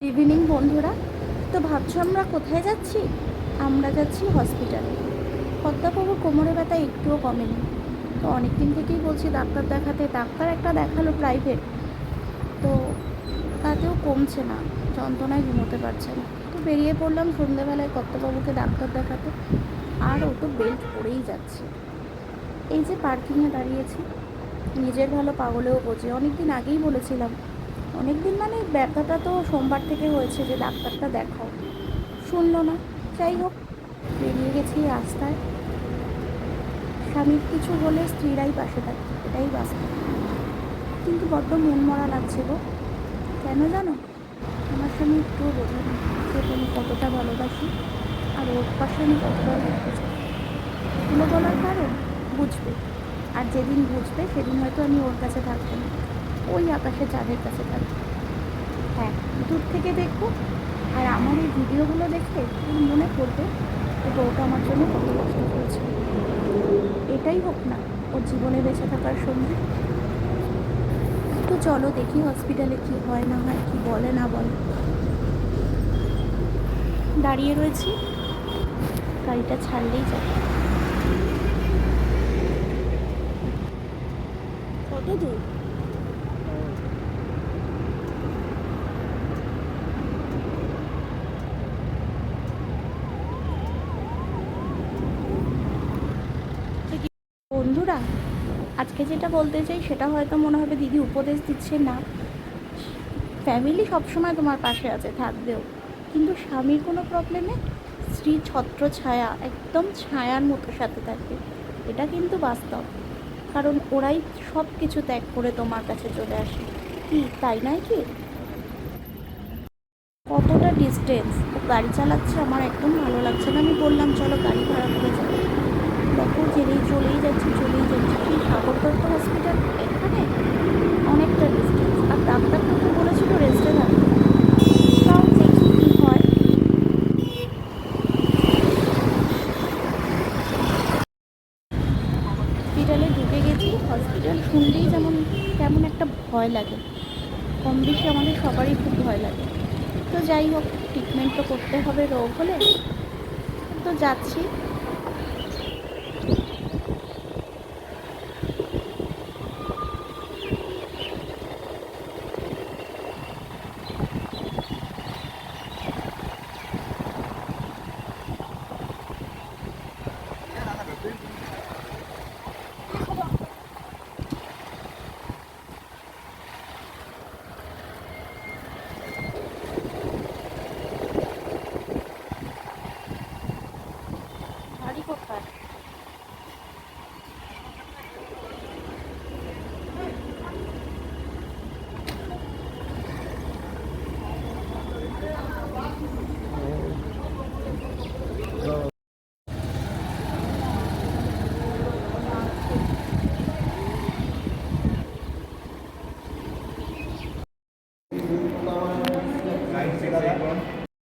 Evening বন্ধুরা, তো ভাবছো আমরা কোথায় যাচ্ছি? আমরা যাচ্ছি হসপিটালে। পদ্মাবাবুর কোমরে ব্যথা একটুও কমেনি। তো অনেক দিন থেকেই বলছি ডাক্তার দেখাতে, ডাক্তার একটা দেখালো প্রাইভেট, তো তাতেও কমছে না, যন্ত্রণায় ঘুমোতে পারছে না। তো বেরিয়ে পড়লাম সন্ধ্যেবেলায় পদ্মাবাবুকে ডাক্তার দেখাতে। আর ও তো বেল্ট পরেই যাচ্ছে। এই যে পার্কিংয়ে দাঁড়িয়েছি, নিজের ভালো পাগলেও বোঝে। অনেক দিন আগেই বলেছিলাম, অনেক দিন মানে ব্যথাটা তো সোমবার থেকে হয়েছে, যে ডাক্তারটা দেখাও, শুনলো না। যাই হোক, বেরিয়ে গেছি রাস্তায়। স্বামীর কিছু হলে স্ত্রীরাই পাশে থাকে, এটাই বাস্তব। কিন্তু বড্ড মন মরা লাগছে গো। কেন জানো? আমার স্বামী একটুও বোঝে না যে তুমি কতটা ভালোবাসি, আর ওর পাশে আমি কতটা থাকতে চাই। এগুলো বলার কারণ বুঝবে, আর যেদিন বুঝবে সেদিন হয়তো আমি ওর কাছে থাকবো না, ওই আকাশে চাঁদের কাছে থাকবো। হ্যাঁ, দূর থেকে দেখবো, আর আমার এই ভিডিওগুলো দেখে তুমি মনে করবে যে বউটা আমার জন্য কত কষ্ট করেছে। এটাই হোক না ওর জীবনে বেঁচে থাকার সঙ্গী। তো চলো দেখি হসপিটালে কি হয় না হয়, কি বলে না বলে। দাঁড়িয়ে রয়েছি, গাড়িটা ছাড়লেই যাবে। কত দূর? বন্ধুরা, আজকে যেটা বলতে চাই সেটা হয়তো মনে হবে দিদি উপদেশ দিচ্ছে না। ফ্যামিলি সবসময় তোমার পাশে আছে, থাকবেও, কিন্তু স্বামীর কোনো প্রবলেমে স্ত্রী ছত্র ছায়া, একদম ছায়ার মতো সাথে থাকবে। এটা কিন্তু বাস্তব, কারণ ওরাই সব কিছু ত্যাগ করে তোমার কাছে চলে আসে। কি তাই নয় কি? কতটা ডিস্টেন্স ও গাড়ি চালাচ্ছে, আমার একদম ভালো লাগছে না। আমি বললাম চলো গাড়ি ভাড়া করে যাবো, দেখো চলেই যাচ্ছি চলেই যাচ্ছি। কি সাগর দত্ত হসপিটাল এখানে অনেকটা ডিস্টেন্স, আর ডাক্তার তো বলেছিল রেস্টে থাকতে। তাও দেখি কী হয়। হসপিটালে ঢুকে গেছি। হসপিটাল শুনলেই যেমন কেমন একটা ভয় লাগে, কম বেশি আমাদের সবারই খুব ভয় লাগে। তো যাই হোক, ট্রিটমেন্ট তো করতে হবে রোগ হলে। তো যাচ্ছি,